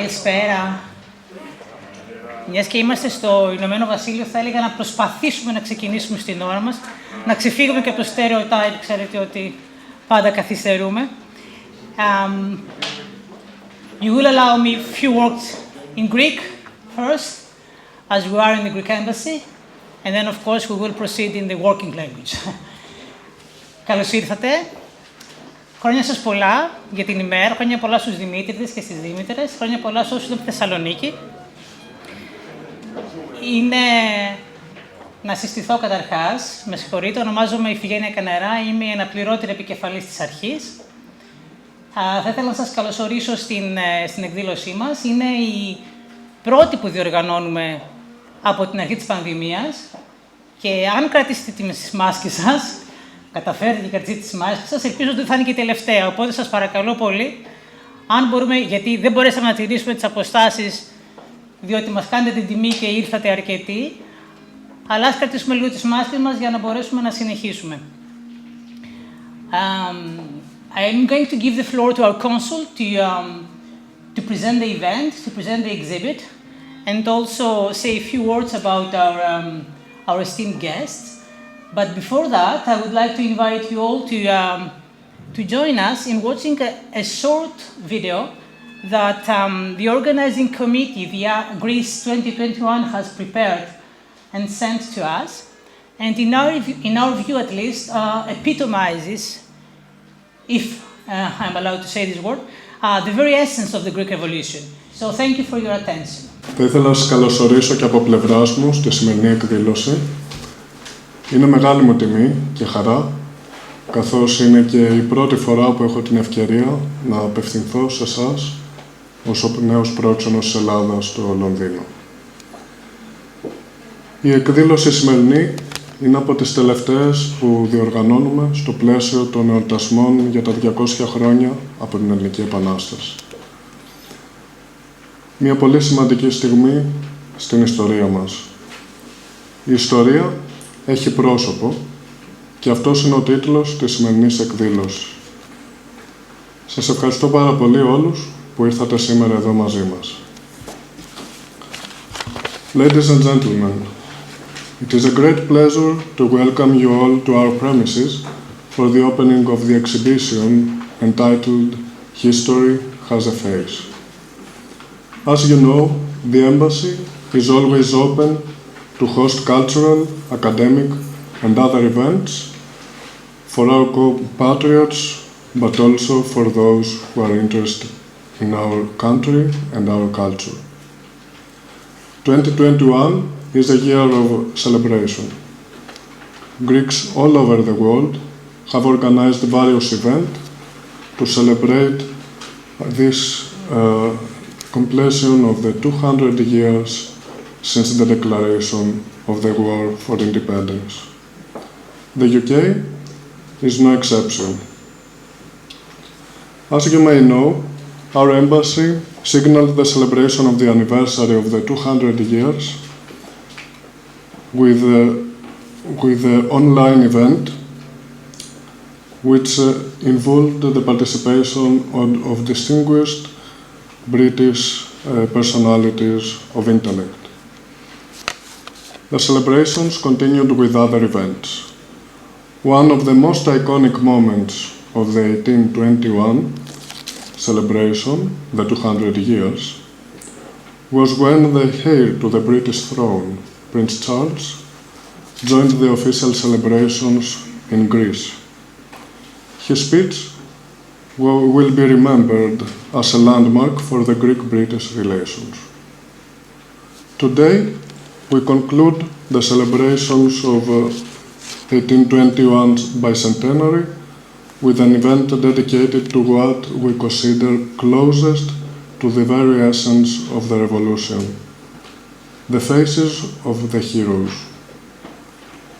Καλησπέρα. Μιας και είμαστε στο Ηνωμένο Βασίλειο, θα έλεγα να προσπαθήσουμε να ξεκινήσουμε στην ώρα μας, να ξεφύγουμε και από το stereotype, ξέρετε ότι πάντα καθυστερούμε. You will allow me a few words in Greek first, as we are in the Greek embassy, and then of course we will proceed in the working language. Καλώς ήρθατε. Χρόνια σας πολλά για την ημέρα, χρόνια πολλά στους Δημήτρηδες και στις Δήμητρες, χρόνια πολλά σε όσους είναι από τη Θεσσαλονίκη. Είναι να συστηθώ καταρχάς, με συγχωρείτε, ονομάζομαι Ιφηγένεια Κανερά, είμαι η αναπληρώτηρη επικεφαλής της αρχής. Θα ήθελα να σας καλωσορίσω στην εκδήλωσή μας. Είναι η πρώτη που διοργανώνουμε από την αρχή της πανδημίας και αν κρατήσετε τις μάσκες σας, καταφέρετε και κρατήσετε τις μάσκες σας, ελπίζω ότι θα είναι και η τελευταία. Οπότε σας παρακαλώ πολύ, αν μπορούμε, γιατί δεν μπορέσαμε να τηρήσουμε τις αποστάσεις, διότι μας κάνετε την τιμή και ήρθατε αρκετοί, αλλά ας κρατήσουμε λίγο τις μάσκες μας για να μπορέσουμε να συνεχίσουμε. I'm going to give the floor to our consul to present the event, to present the exhibit, and also say a few words about our esteemed guests. But before that, I would like to invite you all to join us in watching a short video that the organizing committee, the Greece 2021, has prepared and sent to us, and in our view at least, epitomizes, if I'm allowed to say this word, the very essence of the Greek Revolution. So thank you for your attention. Θα ήθελα να σας καλωσορίσω και από πλευράς μου στη σημερινή εκδήλωση. Είναι μεγάλη μου τιμή και χαρά, καθώς είναι και η πρώτη φορά που έχω την ευκαιρία να απευθυνθώ σε εσάς ως ο νέος πρόξενος της Ελλάδας στο Λονδίνο. Η εκδήλωση σημερινή είναι από τις τελευταίες που διοργανώνουμε στο πλαίσιο των εορτασμών για τα 200 χρόνια από την Ελληνική Επανάσταση. Μια πολύ σημαντική στιγμή στην ιστορία μας. Η ιστορία έχει πρόσωπο και αυτός είναι ο τίτλος της σημερινής εκδήλωσης. Σας ευχαριστώ πάρα πολύ όλους που ήρθατε σήμερα εδώ μαζί μας. Ladies and gentlemen, it is a great pleasure to welcome you all to our premises for the opening of the exhibition entitled History Has a Face. As you know, the Embassy is always open to host cultural, academic, and other events for our compatriots, but also for those who are interested in our country and our culture. 2021 is a year of celebration. Greeks all over the world have organized various events to celebrate this completion of the 200 years since the declaration of the War for Independence. The UK is no exception. As you may know, our embassy signaled the celebration of the anniversary of the 200 years with the online event, which involved the participation of distinguished British personalities of intellect. The celebrations continued with other events. One of the most iconic moments of the 1821 celebration, the 200 years, was when the heir to the British throne, Prince Charles, joined the official celebrations in Greece. His speech will be remembered as a landmark for the Greek-British relations. Today, we conclude the celebrations of 1821's bicentenary with an event dedicated to what we consider closest to the very essence of the revolution, the faces of the heroes.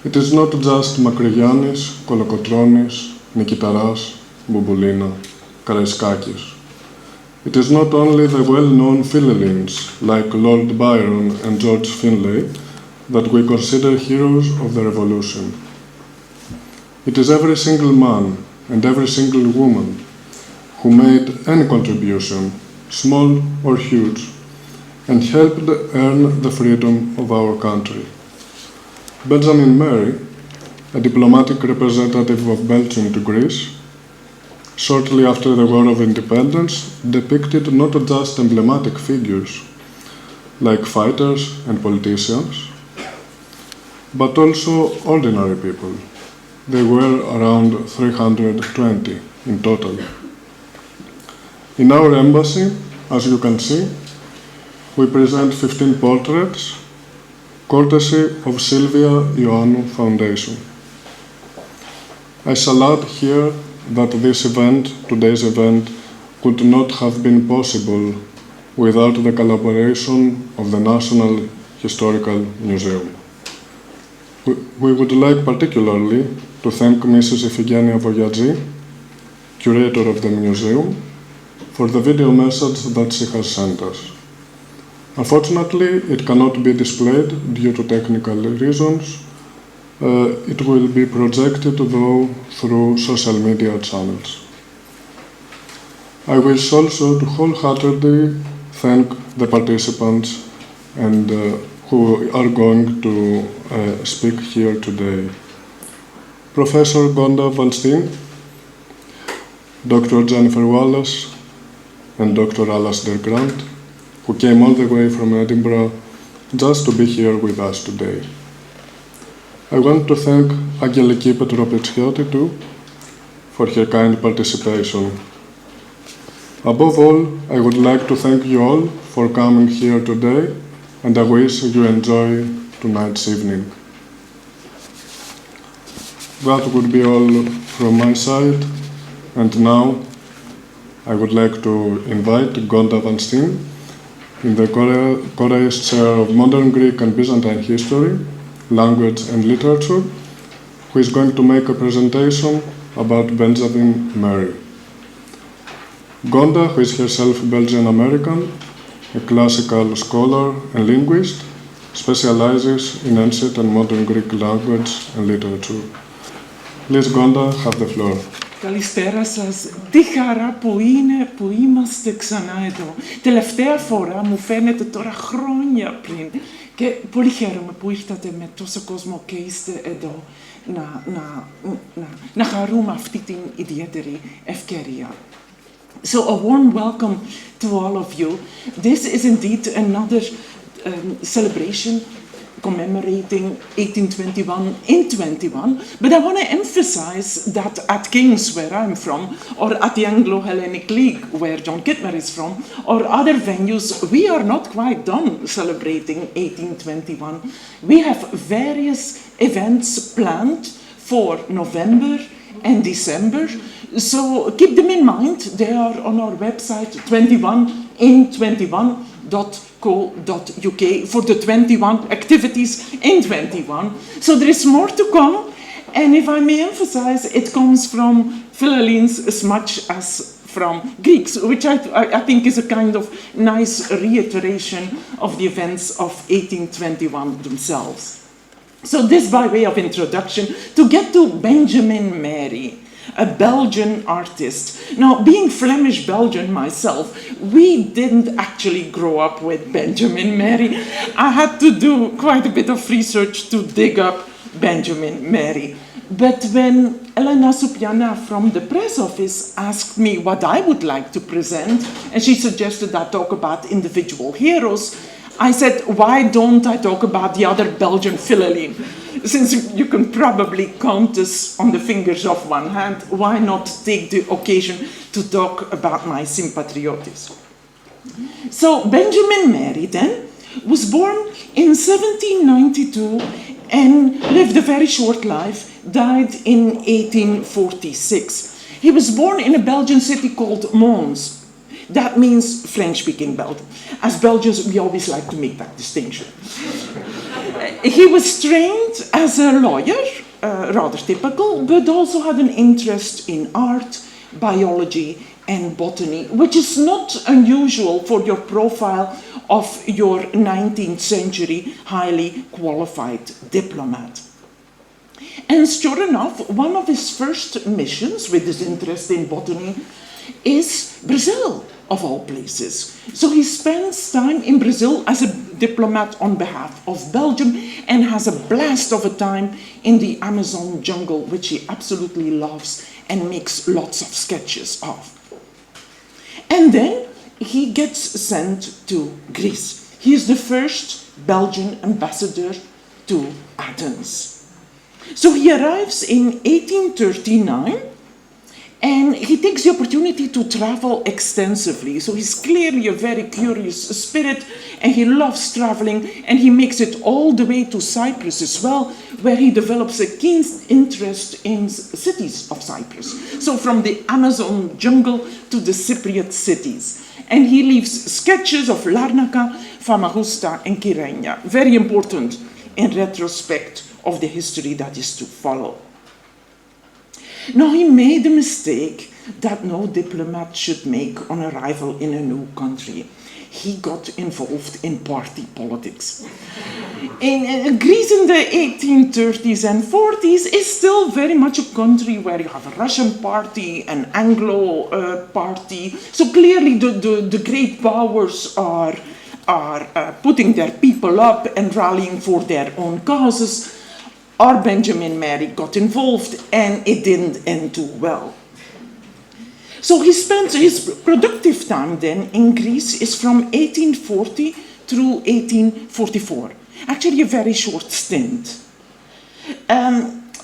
It is not just Makrigiannis, Kolokotronis, Nikitaras, Bouboulina, Karaiskakis. It is not only the well-known phileλλήνες like Lord Byron and George Finlay that we consider heroes of the revolution. It is every single man and every single woman who made any contribution small or huge, and helped earn the freedom of our country. Benjamin Mary, a diplomatic representative of Belgium to Greece, shortly after the War of Independence, depicted not just emblematic figures like fighters and politicians, but also ordinary people. They were around 320 in total. In our embassy, as you can see, we present 15 portraits, courtesy of Σύλβια Ιωάννου Foundation. I shall add here that this event, today's event, could not have been possible without the collaboration of the National Historical Museum. We would like particularly to thank Mrs. Ifigenia Voyadzi, curator of the museum, for the video message that she has sent us. Unfortunately, it cannot be displayed due to technical reasons. It will be projected, though, through social media channels. I wish also to wholeheartedly thank the participants and who are going to speak here today. Professor Gonda van Steen, Dr. Jennifer Wallace, and Dr. Alasdair Grant, who came all the way from Edinburgh just to be here with us today. I want to thank Angeliki Petropitsioti too for her kind participation. Above all, I would like to thank you all for coming here today, and I wish you enjoy tonight's evening. That would be all from my side, and now I would like to invite Gonda van Steen, in the Korea's Chair of Modern Greek and Byzantine History, Language and Literature, who is going to make a presentation about Benjamin Mary. Gonda, who is herself Belgian-American, a classical scholar and linguist, specializes in ancient and modern Greek language and literature. Please, Gonda, have the floor. Καλησπέρα σας. Τι χαρά που είναι που είμαστε ξανά εδώ. Τελευταία φορά μου φαίνεται τώρα χρόνια πριν και πολύ χαίρομαι που ήρθατε με τόσο κόσμο και είστε εδώ να χαρούμε αυτή την ιδιαίτερη ευκαιρία. So a warm welcome to all of you. This is indeed another celebration commemorating 1821 in 21, but I want to emphasize that at King's, where I'm from, or at the Anglo-Hellenic League, where John Kittmer is from, or other venues, we are not quite done celebrating 1821. We have various events planned for November and December, so keep them in mind. They are on our website, 21in21.co.uk, for the 21 activities in 21. So there is more to come, and if I may emphasize, it comes from phileλλήνες as much as from Greeks, which I think is a kind of nice reiteration of the events of 1821 themselves. So this by way of introduction, to get to Benjamin Mary, a Belgian artist. Now, being Flemish Belgian myself, we didn't actually grow up with Benjamin Mary. I had to do quite a bit of research to dig up Benjamin Mary. But when Elena Supiana from the press office asked me what I would like to present, and she suggested I talk about individual heroes, I said, why don't I talk about the other Belgian phileλλήνες? Since you can probably count us on the fingers of one hand, why not take the occasion to talk about my sympatriotes? So Benjamin Mary then was born in 1792 and lived a very short life, died in 1846. He was born in a Belgian city called Mons. That means French-speaking Belgium. As Belgians, we always like to make that distinction. He was trained as a lawyer, rather typical, but also had an interest in art, biology, and botany, which is not unusual for your profile of your 19th century highly qualified diplomat. And sure enough, one of his first missions with his interest in botany is Brazil, of all places. So he spends time in Brazil as a diplomat on behalf of Belgium and has a blast of a time in the Amazon jungle, which he absolutely loves and makes lots of sketches of. And then he gets sent to Greece. He is the first Belgian ambassador to Athens. So he arrives in 1839 and he takes the opportunity to travel extensively. So he's clearly a very curious spirit and he loves traveling, and he makes it all the way to Cyprus as well, where he develops a keen interest in cities of Cyprus. So from the Amazon jungle to the Cypriot cities. And he leaves sketches of Larnaca, Famagusta and Kyrenia. Very important in retrospect of the history that is to follow. Now, he made a mistake that no diplomat should make on arrival in a new country. He got involved in party politics. In Greece in the 1830s and 40s is still very much a country where you have a Russian party, an Anglo party. So clearly the great powers are putting their people up and rallying for their own causes. Our Benjamin Mary got involved and it didn't end too well. So he spent his productive time then in Greece is from 1840 through 1844. Actually a very short stint.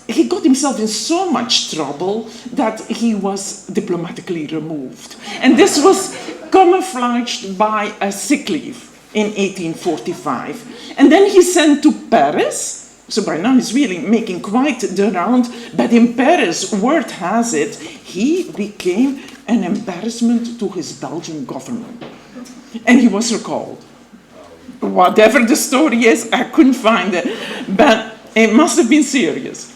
He got himself in so much trouble that he was diplomatically removed. And this was camouflaged by a sick leave in 1845. And then he's sent to Paris. So by now he's really making quite the round, but in Paris, word has it, he became an embarrassment to his Belgian government. And he was recalled. Whatever the story is, I couldn't find it, but it must have been serious.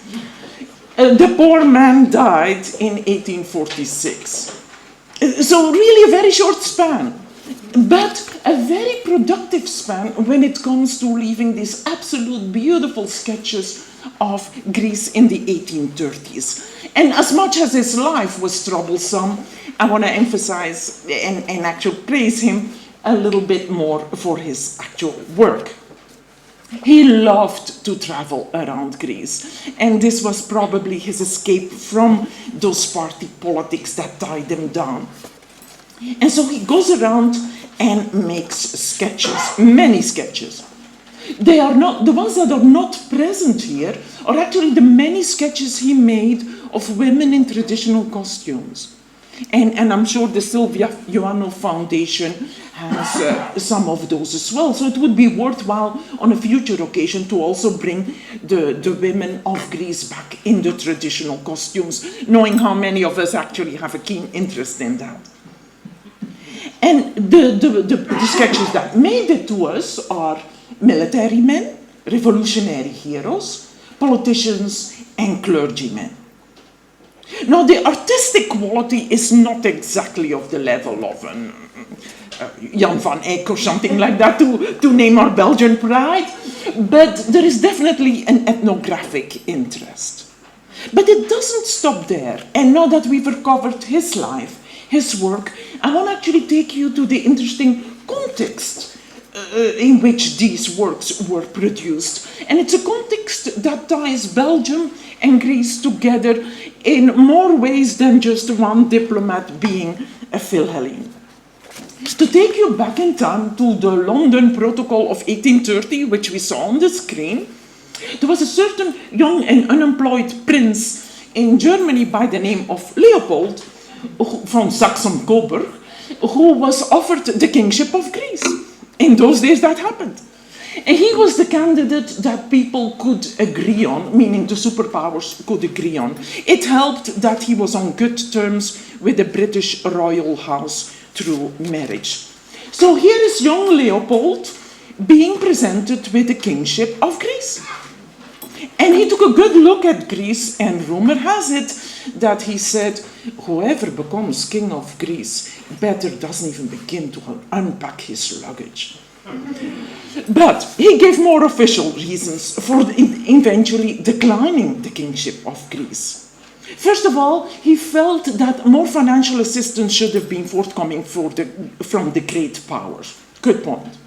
The poor man died in 1846. So really a very short span. But a very productive span when it comes to leaving these absolute beautiful sketches of Greece in the 1830s. And as much as his life was troublesome, I want to emphasize and actually praise him a little bit more for his actual work. He loved to travel around Greece, and this was probably his escape from those party politics that tied him down. And so he goes around and makes sketches, many sketches. They are not, the ones that are not present here are actually the many sketches he made of women in traditional costumes. And I'm sure the Sílvia Iωάννου Foundation has some of those as well. So it would be worthwhile on a future occasion to also bring the women of Greece back in the traditional costumes, knowing how many of us actually have a keen interest in that. And the sketches that made it to us are military men, revolutionary heroes, politicians, and clergymen. Now, the artistic quality is not exactly of the level of an Jan van Eyck or something like that, to name our Belgian pride, but there is definitely an ethnographic interest. But it doesn't stop there, and now that we've recovered his life, his work, I want to actually take you to the interesting context in which these works were produced. And it's a context that ties Belgium and Greece together in more ways than just one diplomat being a Philhellene. To take you back in time to the London Protocol of 1830, which we saw on the screen, there was a certain young and unemployed prince in Germany by the name of Leopold von Saxon-Coburg, who was offered the kingship of Greece. In those days that happened. And he was the candidate that people could agree on, meaning the superpowers could agree on. It helped that he was on good terms with the British royal house through marriage. So here is young Leopold being presented with the kingship of Greece. And he took a good look at Greece, and rumor has it that he said, whoever becomes king of Greece better doesn't even begin to unpack his luggage. But he gave more official reasons for eventually declining the kingship of Greece. First of all, he felt that more financial assistance should have been forthcoming from the great powers. Good point.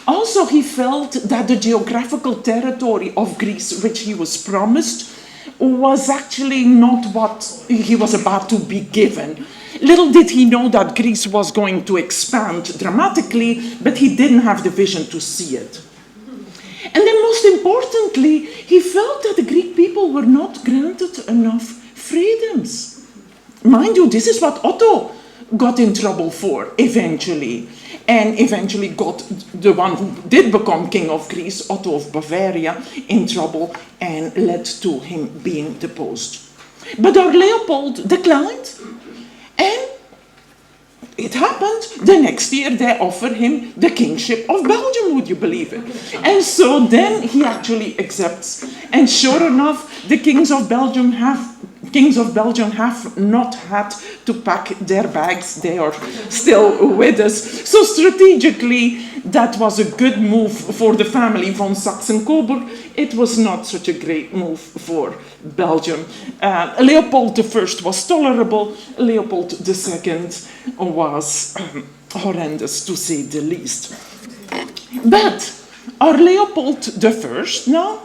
Also, he felt that the geographical territory of Greece, which he was promised, was actually not what he was about to be given. Little did he know that Greece was going to expand dramatically, but he didn't have the vision to see it. And then most importantly, he felt that the Greek people were not granted enough freedoms. Mind you, this is what Otto got in trouble for eventually. And eventually got the one who did become king of Greece, Otto of Bavaria, in trouble and led to him being deposed. But our Leopold declined, and it happened. The next year they offered him the kingship of Belgium, would you believe it? And so then he actually accepts. And sure enough, the kings of Belgium have not had to pack their bags. They are still with us. So strategically, that was a good move for the family von Saxe-Coburg. It was not such a great move for Belgium. Leopold I was tolerable. Leopold II was horrendous, to say the least. But our Leopold I now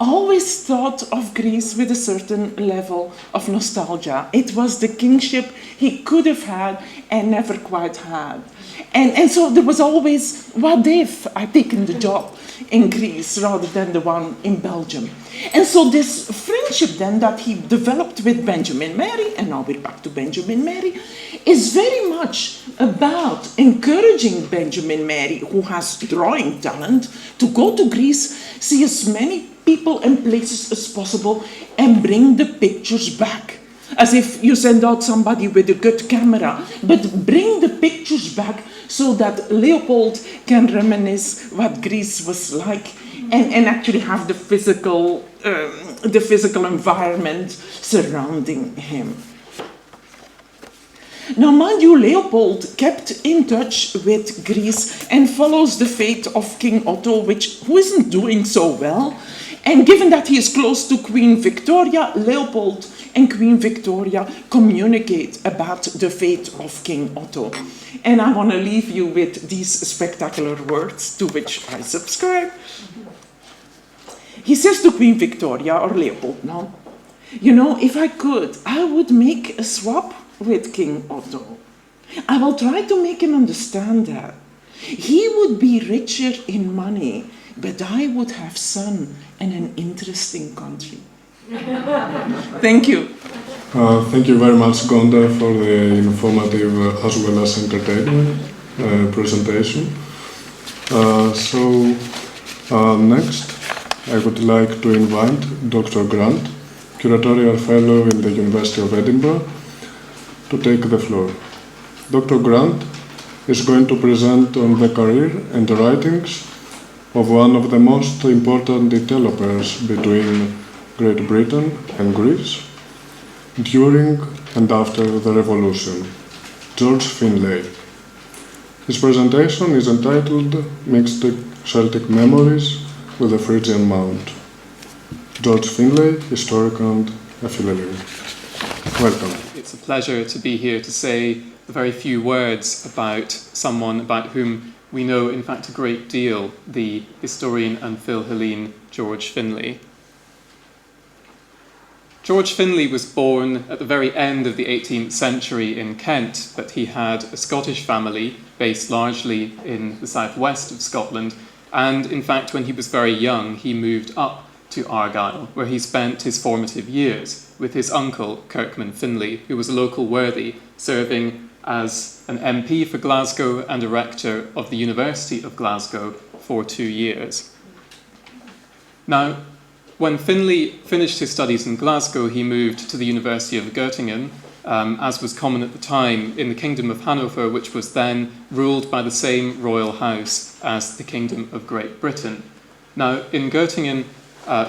always thought of Greece with a certain level of nostalgia. It was the kingship he could have had and never quite had. And so there was always, what if I'd taken the job in Greece rather than the one in Belgium? And so this friendship then that he developed with Benjamin Mary, and now we're back to Benjamin Mary, is very much about encouraging Benjamin Mary, who has drawing talent, to go to Greece, see as many people and places as possible, and bring the pictures back. As if you send out somebody with a good camera, but bring the pictures back so that Leopold can reminisce what Greece was like and actually have the physical environment surrounding him. Now, mind you, Leopold kept in touch with Greece and follows the fate of King Otto, who isn't doing so well. And given that he is close to Queen Victoria, Leopold and Queen Victoria communicate about the fate of King Otto. And I want to leave you with these spectacular words to which I subscribe. He says to Queen Victoria, or Leopold now, you know, if I could, I would make a swap with King Otto. I will try to make him understand that. He would be richer in money, but I would have sun and an interesting country. Thank you. Thank you very much, Gonda, for the informative as well as entertaining presentation. Next, I would like to invite Dr. Grant, Curatorial Fellow in the University of Edinburgh, to take the floor. Dr. Grant is going to present on the career and the writings of one of the most important developers between Great Britain and Greece during and after the Revolution, George Finlay. His presentation is entitled Mixed Celtic Memories with a Phrygian Mound. George Finlay, historian and philologist. Welcome. It's a pleasure to be here to say a very few words about someone about whom we know, in fact, a great deal, the historian and philhellene George Finlay. George Finlay was born at the very end of the 18th century in Kent, but he had a Scottish family based largely in the southwest of Scotland, and in fact, when he was very young, he moved up to Argyll, where he spent his formative years with his uncle, Kirkman Finlay, who was a local worthy, serving as an MP for Glasgow and a rector of the University of Glasgow for 2 years. Now, when Finlay finished his studies in Glasgow, he moved to the University of Göttingen, as was common at the time in the Kingdom of Hanover, which was then ruled by the same royal house as the Kingdom of Great Britain. Now, in Göttingen,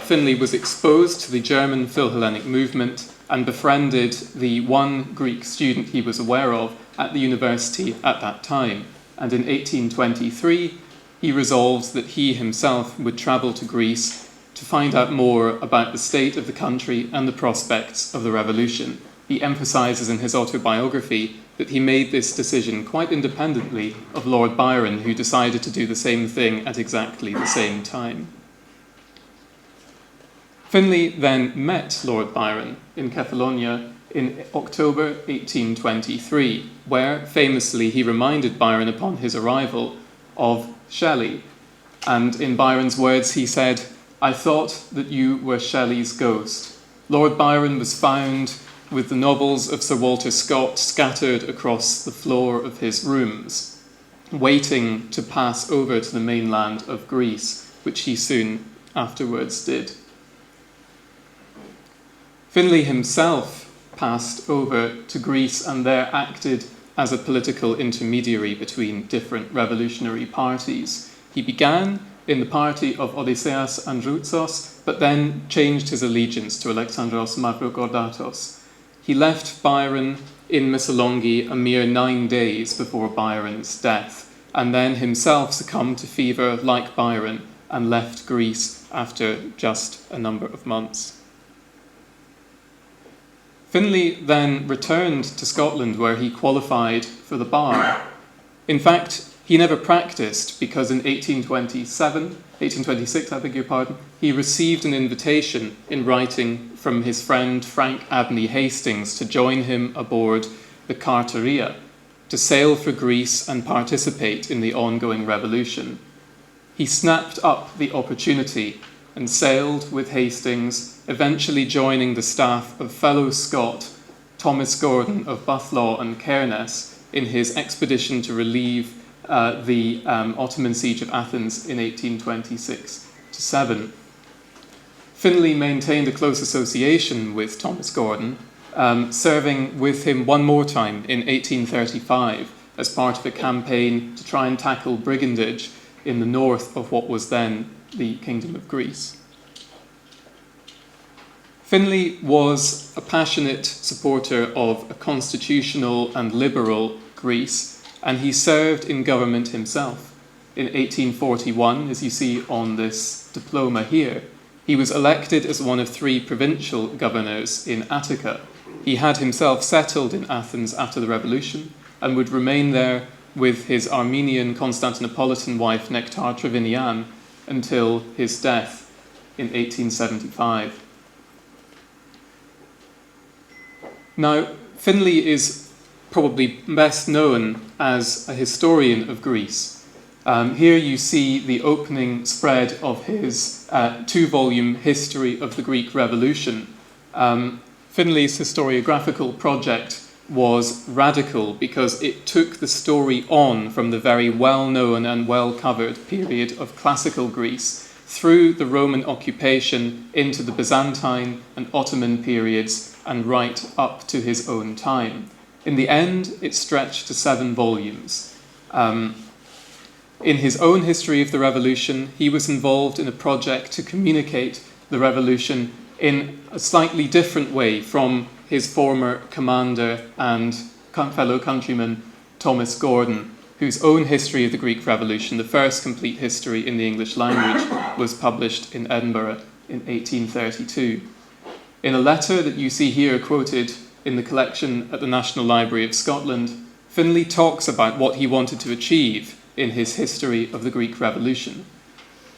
Finlay was exposed to the German Philhellenic movement and befriended the one Greek student he was aware of at the university at that time. And in 1823, he resolved that he himself would travel to Greece to find out more about the state of the country and the prospects of the revolution. He emphasises in his autobiography that he made this decision quite independently of Lord Byron, who decided to do the same thing at exactly the same time. Finlay then met Lord Byron in Catalonia in October 1823, where famously he reminded Byron upon his arrival of Shelley. And in Byron's words he said, "I thought that you were Shelley's ghost." Lord Byron was found with the novels of Sir Walter Scott scattered across the floor of his rooms, waiting to pass over to the mainland of Greece, which he soon afterwards did. Finlay himself passed over to Greece and there acted as a political intermediary between different revolutionary parties. He began in the party of Odysseas Androutsos, but then changed his allegiance to Alexandros Mavrocordatos. He left Byron in Missolonghi a mere 9 days before Byron's death, and then himself succumbed to fever like Byron and left Greece after just a number of months. Finlay then returned to Scotland, where he qualified for the bar. In fact, he never practiced because in 1826, he received an invitation in writing from his friend Frank Abney Hastings to join him aboard the Carteria to sail for Greece and participate in the ongoing revolution. He snapped up the opportunity and sailed with Hastings, eventually joining the staff of fellow Scot Thomas Gordon of Bufflaw and Cairns in his expedition to relieve the Ottoman siege of Athens in 1826-7. Finlay maintained a close association with Thomas Gordon, serving with him one more time in 1835 as part of a campaign to try and tackle brigandage in the north of what was then the Kingdom of Greece. Finlay was a passionate supporter of a constitutional and liberal Greece, and he served in government himself. In 1841, as you see on this diploma here, he was elected as one of 3 provincial governors in Attica. He had himself settled in Athens after the revolution and would remain there with his Armenian Constantinopolitan wife Nectar Trevinian until his death in 1875. Now, Finlay is probably best known as a historian of Greece. Here you see the opening spread of his 2-volume History of the Greek Revolution. Finlay's historiographical project was radical because it took the story on from the very well-known and well-covered period of classical Greece through the Roman occupation into the Byzantine and Ottoman periods and right up to his own time. In the end, it stretched to 7 volumes. In his own history of the revolution, he was involved in a project to communicate the revolution in a slightly different way from his former commander and fellow countryman Thomas Gordon, whose own history of the Greek Revolution, the first complete history in the English language, was published in Edinburgh in 1832. In a letter that you see here quoted in the collection at the National Library of Scotland, Finlay talks about what he wanted to achieve in his history of the Greek Revolution.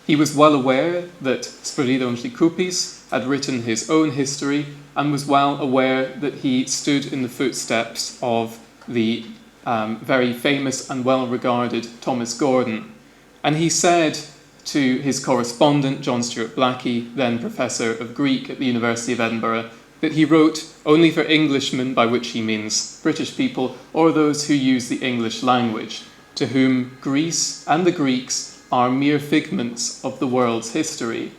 He was well aware that Spiridon Trikoupis had written his own history and was well aware that he stood in the footsteps of the very famous and well-regarded Thomas Gordon. And he said to his correspondent, John Stuart Blackie, then Professor of Greek at the University of Edinburgh, that he wrote only for Englishmen, by which he means British people, or those who use the English language, to whom Greece and the Greeks are mere figments of the world's history.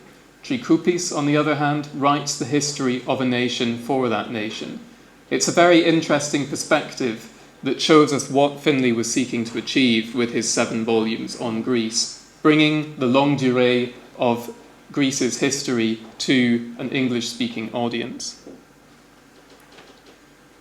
Trikoupis, on the other hand, writes the history of a nation for that nation. It's a very interesting perspective that shows us what Finlay was seeking to achieve with his 7 volumes on Greece, bringing the longue durée of Greece's history to an English-speaking audience.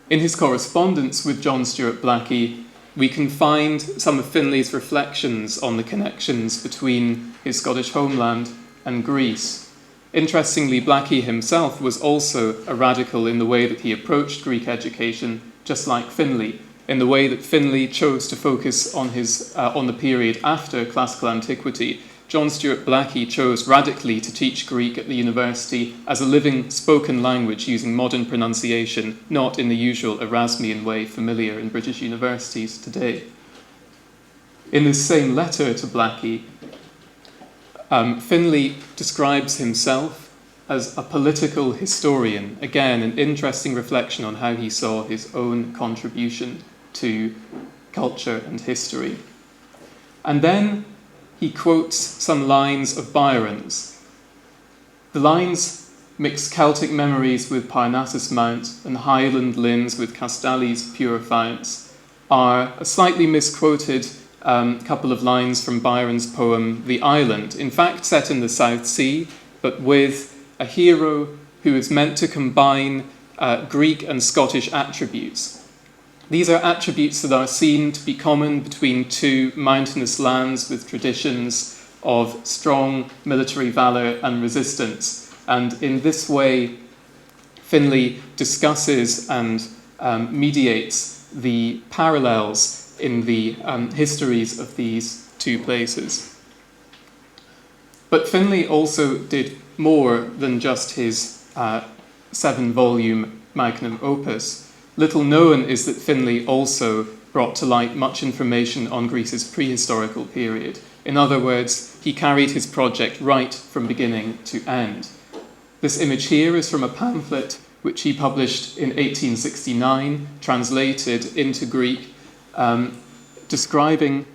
In his correspondence with John Stuart Blackie, we can find some of Finlay's reflections on the connections between his Scottish homeland and Greece. Interestingly, Blackie himself was also a radical in the way that he approached Greek education, just like Finlay, in the way that Finlay chose to focus on the period after classical antiquity. John Stuart Blackie chose radically to teach Greek at the university as a living spoken language using modern pronunciation, not in the usual Erasmian way familiar in British universities today. In this same letter to Blackie, Finlay describes himself as a political historian. Again, an interesting reflection on how he saw his own contribution to culture and history. And then he quotes some lines of Byron's. The lines mix Celtic memories with Parnassus Mount and Highland linns with Castali's pure founts, are a slightly misquoted couple of lines from Byron's poem The Island, in fact set in the South Sea, but with a hero who is meant to combine Greek and Scottish attributes. These are attributes that are seen to be common between two mountainous lands with traditions of strong military valour and resistance. And in this way, Finlay discusses and mediates the parallels in the histories of these two places. But Finlay also did more than just his 7-volume magnum opus. Little known is that Finlay also brought to light much information on Greece's prehistorical period. In other words, he carried his project right from beginning to end. This image here is from a pamphlet which he published in 1869, translated into Greek, describing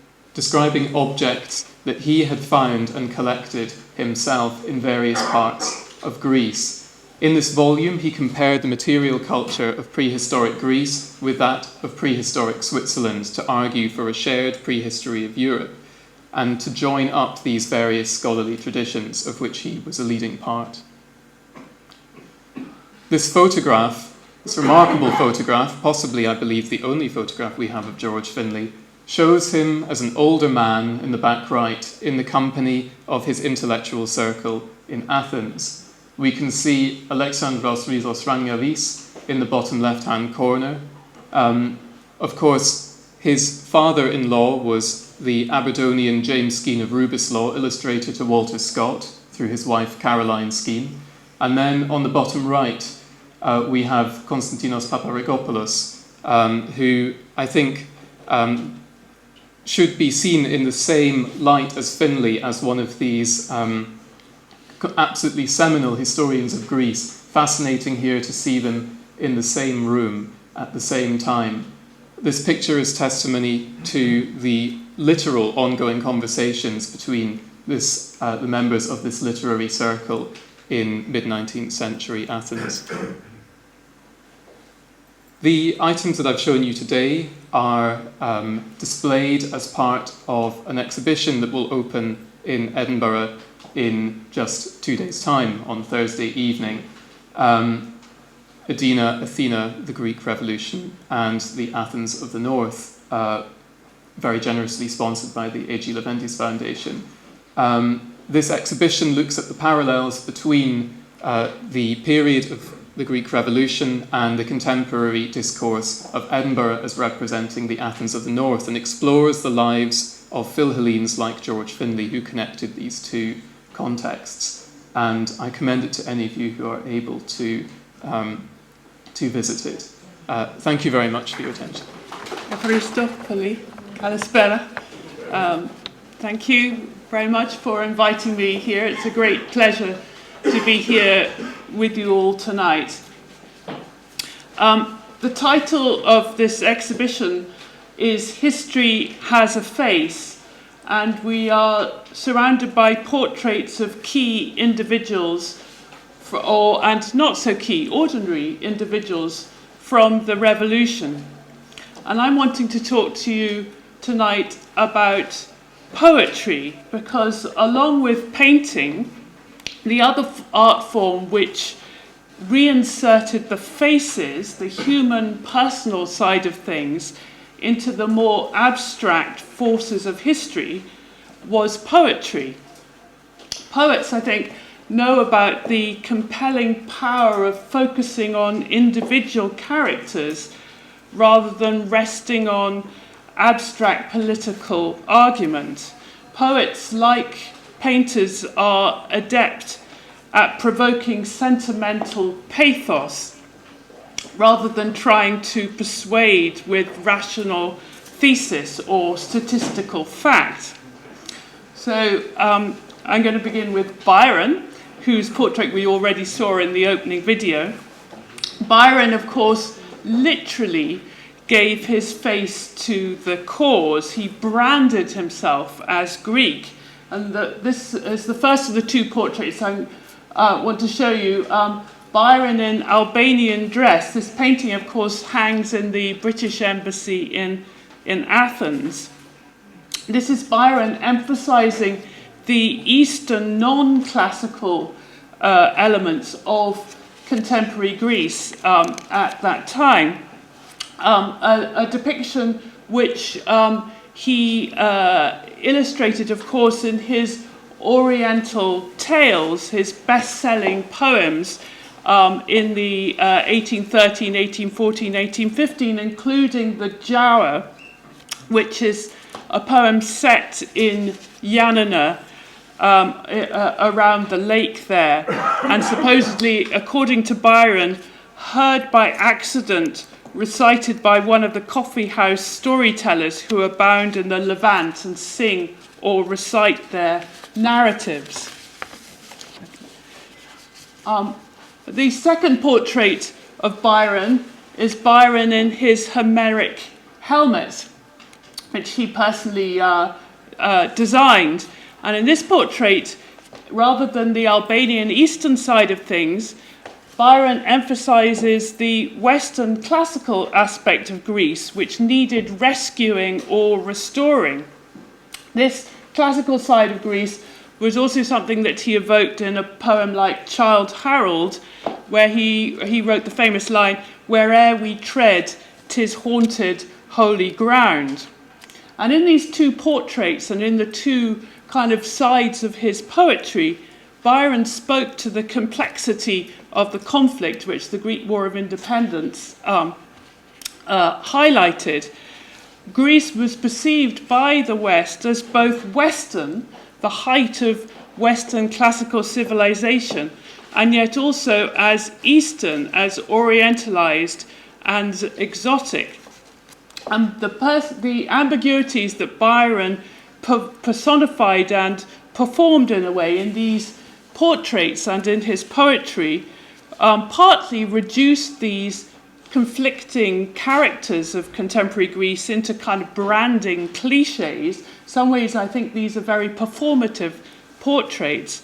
objects that he had found and collected himself in various parts of Greece. In this volume, he compared the material culture of prehistoric Greece with that of prehistoric Switzerland to argue for a shared prehistory of Europe and to join up these various scholarly traditions of which he was a leading part. This photograph, this remarkable photograph, possibly, I believe, the only photograph we have of George Finlay, shows him as an older man in the back right in the company of his intellectual circle in Athens. We can see Alexandros Rizos in the bottom left-hand corner. Of course, his father-in-law was the Aberdonian James Skene of Rubislaw, illustrator to Walter Scott through his wife Caroline Skene. And then on the bottom right, we have Konstantinos Paparigopoulos, who I think should be seen in the same light as Finlay as one of these absolutely seminal historians of Greece. Fascinating here to see them in the same room at the same time. This picture is testimony to the literal ongoing conversations between the members of this literary circle in mid-19th century Athens. The items that I've shown you today are displayed as part of an exhibition that will open in Edinburgh in just 2 days' time, on Thursday evening. Athena, the Greek Revolution, and the Athens of the North, very generously sponsored by the A.G. Leventis Foundation. This exhibition looks at the parallels between the period of the Greek Revolution and the contemporary discourse of Edinburgh as representing the Athens of the North, and explores the lives of Philhellenes like George Finlay, who connected these two contexts. And I commend it to any of you who are able to visit it. Thank you very much for your attention. Thank you very much for inviting me here. It's a great pleasure to be here with you all tonight. The title of this exhibition is History Has a Face, and we are surrounded by portraits of key individuals, and not so key, ordinary individuals from the Revolution. And I'm wanting to talk to you tonight about poetry, because along with painting, the other art form which reinserted the faces, the human personal side of things, into the more abstract forces of history was poetry. Poets, I think, know about the compelling power of focusing on individual characters rather than resting on abstract political argument. Poets, like painters, are adept at provoking sentimental pathos rather than trying to persuade with rational thesis or statistical fact. So I'm going to begin with Byron, whose portrait we already saw in the opening video. Byron, of course, literally gave his face to the cause. He branded himself as Greek. And this is the first of the two portraits I want to show you. Byron in Albanian dress. This painting, of course, hangs in the British Embassy in Athens. This is Byron emphasizing the Eastern non-classical elements of contemporary Greece at that time. A depiction which he illustrated, of course, in his Oriental Tales, his best-selling poems in the 1813, 1814, 1815, including the Giaour, which is a poem set in Yanina, around the lake there, and supposedly, according to Byron, heard by accident, recited by one of the coffee house storytellers who abound in the Levant and sing or recite their narratives. The second portrait of Byron is Byron in his Homeric helmet, which he personally designed. And in this portrait, rather than the Albanian Eastern side of things, Byron emphasizes the Western classical aspect of Greece, which needed rescuing or restoring. This classical side of Greece was also something that he evoked in a poem like Childe Harold, where he wrote the famous line, "Where'er we tread, 'tis haunted holy ground." And in these two portraits and in the two kind of sides of his poetry, Byron spoke to the complexity of the conflict which the Greek War of Independence highlighted. Greece was perceived by the West as both Western, the height of Western classical civilization, and yet also as Eastern, as Orientalized and exotic. And the ambiguities that Byron personified and performed in a way in these portraits and in his poetry partly reduced these conflicting characters of contemporary Greece into kind of branding cliches. In some ways, I think these are very performative portraits,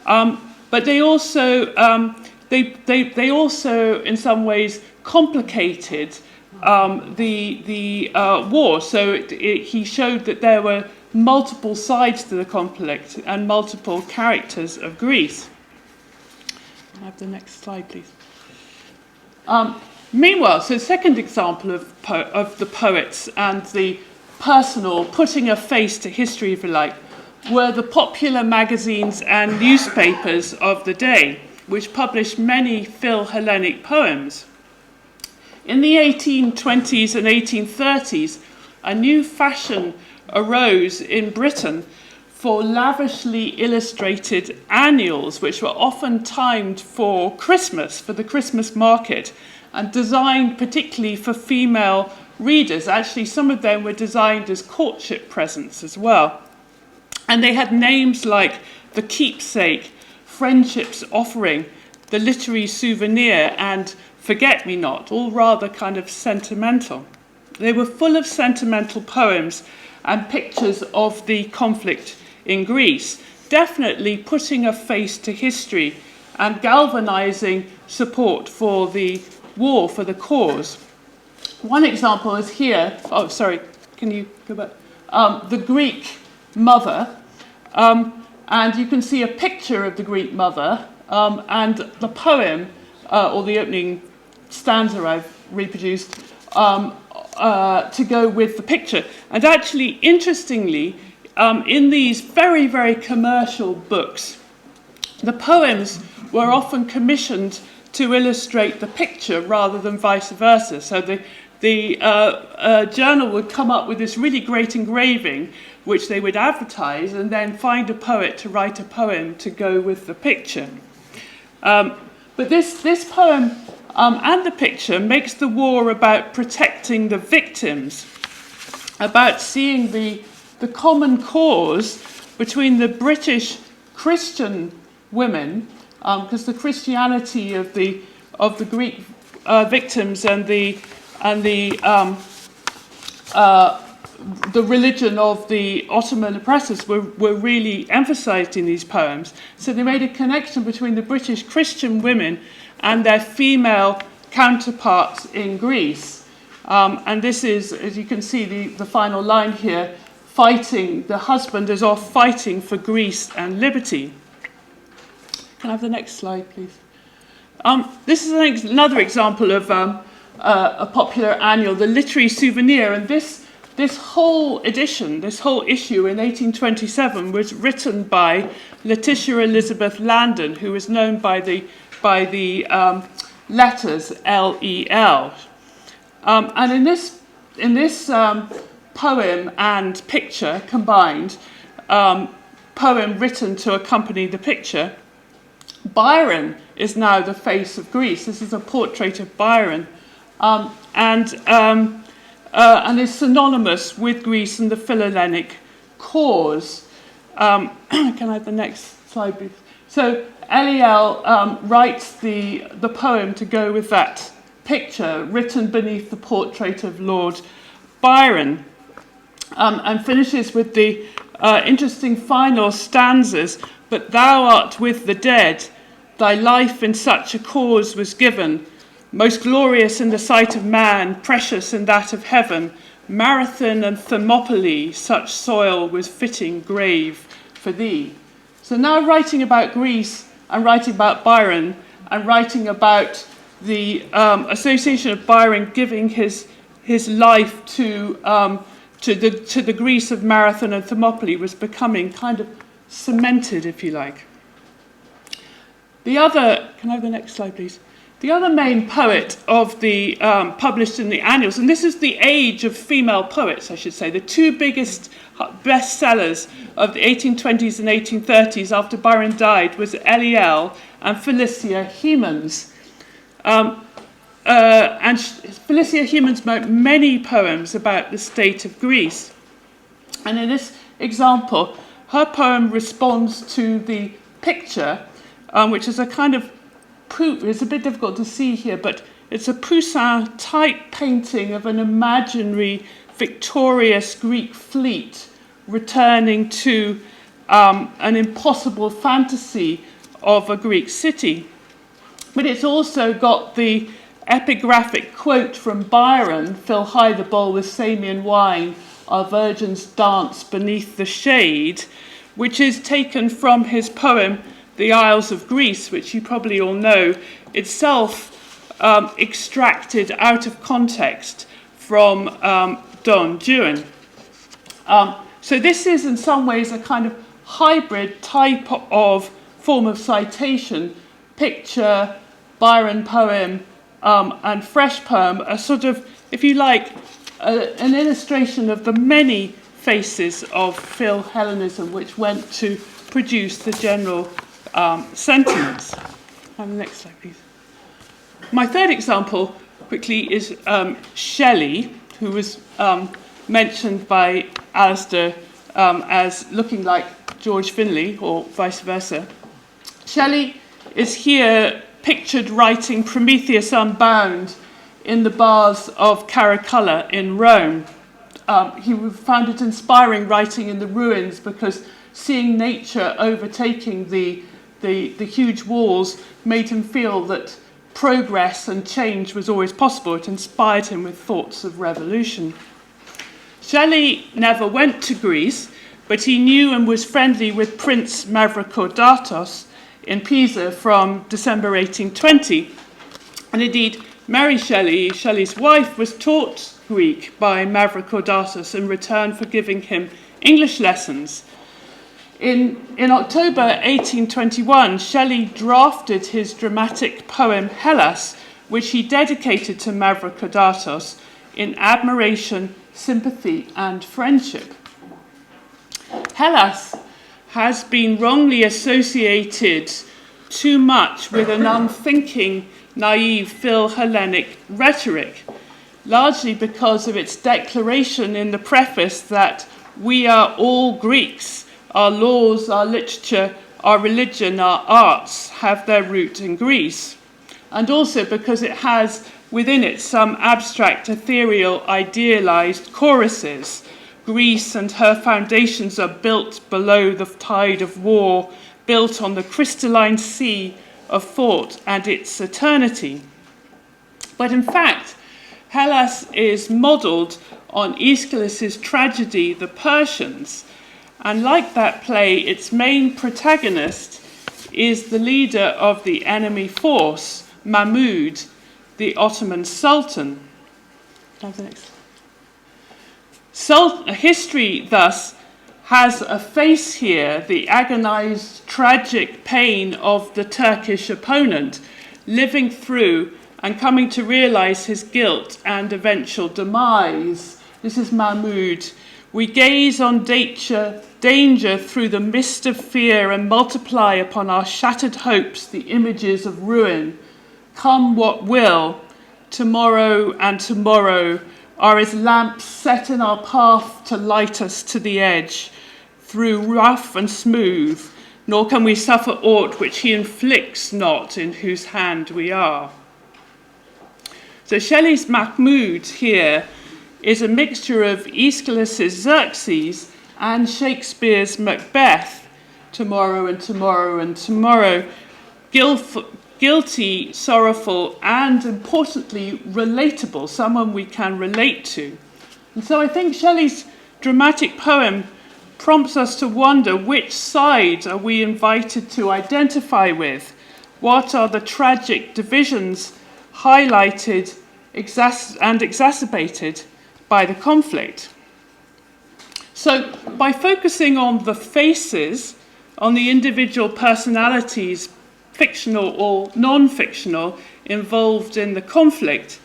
but they also they also in some ways complicated the war. So he showed that there were multiple sides to the conflict and multiple characters of Greece. Can I have the next slide, please? Meanwhile, so second example of the poets and the personal, putting a face to history, if you like, were the popular magazines and newspapers of the day, which published many Phil-Hellenic poems. In the 1820s and 1830s, a new fashion arose in Britain for lavishly illustrated annuals, which were often timed for Christmas, for the Christmas market, and designed particularly for female readers. Actually, some of them were designed as courtship presents as well. And they had names like The Keepsake, Friendship's Offering, The Literary Souvenir, and Forget-Me-Not, all rather kind of sentimental. They were full of sentimental poems and pictures of the conflict in Greece, definitely putting a face to history and galvanizing support for the war, for the cause. One example is here. Oh, sorry, can you go back? The Greek mother, and you can see a picture of the Greek mother and the poem, or the opening stanza I've reproduced, to go with the picture. And actually, interestingly, in these very, very commercial books, the poems were often commissioned to illustrate the picture rather than vice versa. So the journal would come up with this really great engraving, which they would advertise, and then find a poet to write a poem to go with the picture. But this poem and the picture makes the war about protecting the victims, about seeing the common cause between the British Christian women, because the Christianity of the Greek victims and the religion of the Ottoman oppressors were really emphasized in these poems. So they made a connection between the British Christian women and their female counterparts in Greece. And this is, as you can see, the final line here, fighting, the husband is off fighting for Greece and liberty. Can I have the next slide, please? This is another example of a popular annual, the Literary Souvenir, and this whole edition, this whole issue in 1827 was written by Letitia Elizabeth Landon, who was known by the letters LEL. And in this poem and picture combined, poem written to accompany the picture, Byron is now the face of Greece. This is a portrait of Byron, and is synonymous with Greece and the Philhellenic cause. Can I have the next slide, please? So LEL writes the poem to go with that picture, written beneath the portrait of Lord Byron, and finishes with the interesting final stanzas. But thou art with the dead, thy life in such a cause was given, most glorious in the sight of man, precious in that of heaven. Marathon and Thermopylae, such soil was fitting grave for thee. So now writing about Greece and writing about Byron and writing about the association of Byron giving his life to the Greece of Marathon and Thermopylae was becoming kind of cemented, if you like. The other, can I have the next slide, please? The other main poet of the published in the annuals, and this is the age of female poets, I should say, the two biggest bestsellers of the 1820s and 1830s after Byron died was LEL and Felicia Hemans. And Felicia Hemans wrote many poems about the state of Greece. And in this example, her poem responds to the picture, which is a kind of, it's a bit difficult to see here, but it's a Poussin-type painting of an imaginary victorious Greek fleet returning to an impossible fantasy of a Greek city. But it's also got the epigraphic quote from Byron, fill high the bowl with Samian wine, our virgins dance beneath the shade, which is taken from his poem, The Isles of Greece, which you probably all know, itself extracted out of context from Don Juan. So this is in some ways a kind of hybrid type of form of citation, picture, Byron poem, and fresh poem, a sort of, if you like, an illustration of the many faces of Philhellenism which went to produce the general sentiments. And the next slide, please. My third example, quickly, is Shelley, who was mentioned by Alistair as looking like George Finlay, or vice versa. Shelley is here pictured writing Prometheus Unbound in the baths of Caracalla in Rome. He found it inspiring writing in the ruins because seeing nature overtaking the huge walls made him feel that progress and change was always possible. It inspired him with thoughts of revolution. Shelley never went to Greece, but he knew and was friendly with Prince Mavrocordatos in Pisa from December 1820. And indeed, Mary Shelley, Shelley's wife, was taught Greek by Mavrocordatos in return for giving him English lessons. In October 1821, Shelley drafted his dramatic poem Hellas, which he dedicated to Mavrocordatos in admiration, sympathy, and friendship. Hellas has been wrongly associated too much with an unthinking, naive Phil-Hellenic rhetoric, largely because of its declaration in the preface that we are all Greeks. Our laws, our literature, our religion, our arts have their root in Greece. And also because it has within it some abstract, ethereal, idealized choruses. Greece and her foundations are built below the tide of war, built on the crystalline sea of thought and its eternity. But in fact, Hellas is modelled on Aeschylus's tragedy, The Persians, and like that play, its main protagonist is the leader of the enemy force, Mahmud, the Ottoman Sultan. History, thus, has a face here, the agonized, tragic pain of the Turkish opponent, living through and coming to realize his guilt and eventual demise. This is Mahmud. We gaze on danger through the mist of fear and multiply upon our shattered hopes the images of ruin. Come what will, tomorrow and tomorrow are as lamps set in our path to light us to the edge, through rough and smooth, nor can we suffer aught which he inflicts not, in whose hand we are. So Shelley's Mahmud here is a mixture of Aeschylus's Xerxes and Shakespeare's Macbeth, tomorrow and tomorrow and tomorrow, guilty, sorrowful, and importantly, relatable, someone we can relate to. And so I think Shelley's dramatic poem prompts us to wonder which side are we invited to identify with? What are the tragic divisions highlighted and exacerbated by the conflict? So by focusing on the faces, on the individual personalities, fictional or non-fictional, involved in the conflict,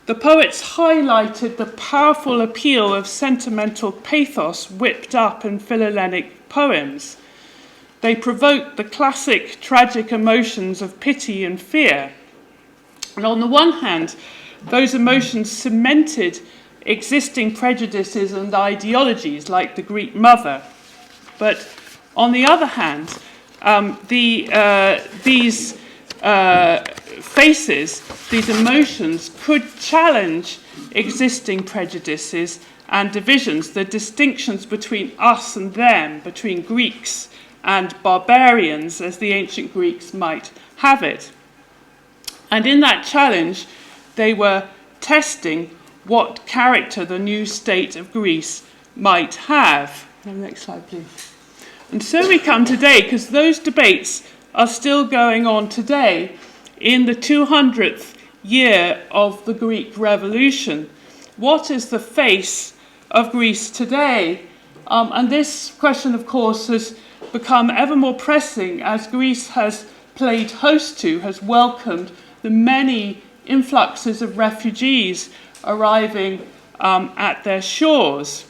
the poets highlighted the powerful appeal of sentimental pathos whipped up in Philhellenic poems. They provoked the classic tragic emotions of pity and fear. And on the one hand, those emotions cemented existing prejudices and ideologies like the Greek mother. But on the other hand, these faces, these emotions could challenge existing prejudices and divisions, the distinctions between us and them, between Greeks and barbarians, as the ancient Greeks might have it. And in that challenge, they were testing what character the new state of Greece might have. Next slide, please. And so we come today, because those debates are still going on today in the 200th year of the Greek Revolution. What is the face of Greece today? And this question, of course, has become ever more pressing as Greece has played host to, has welcomed the many influxes of refugees arriving at their shores.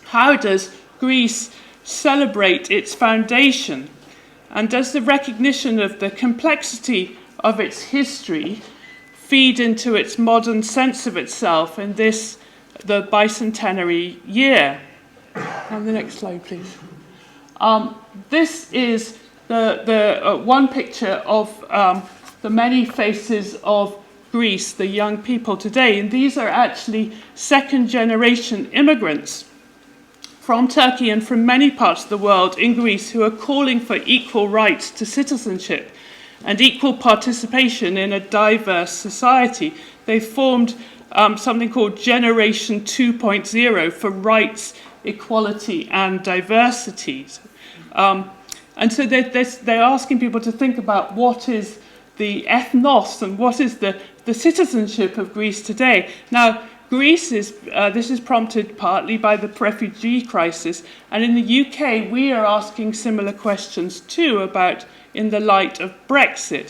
How does Greece celebrate its foundation? And does the recognition of the complexity of its history feed into its modern sense of itself in this, the bicentenary year? And the next slide, please. This is the one picture of the many faces of Greece, the young people today. And these are actually second-generation immigrants from Turkey and from many parts of the world in Greece who are calling for equal rights to citizenship and equal participation in a diverse society. They formed something called Generation 2.0 for rights, equality, and diversity. And so they're asking people to think about what is the ethnos and what is the citizenship of Greece today. Now, Greece this is prompted partly by the refugee crisis, and in the UK we are asking similar questions too about, in the light of Brexit,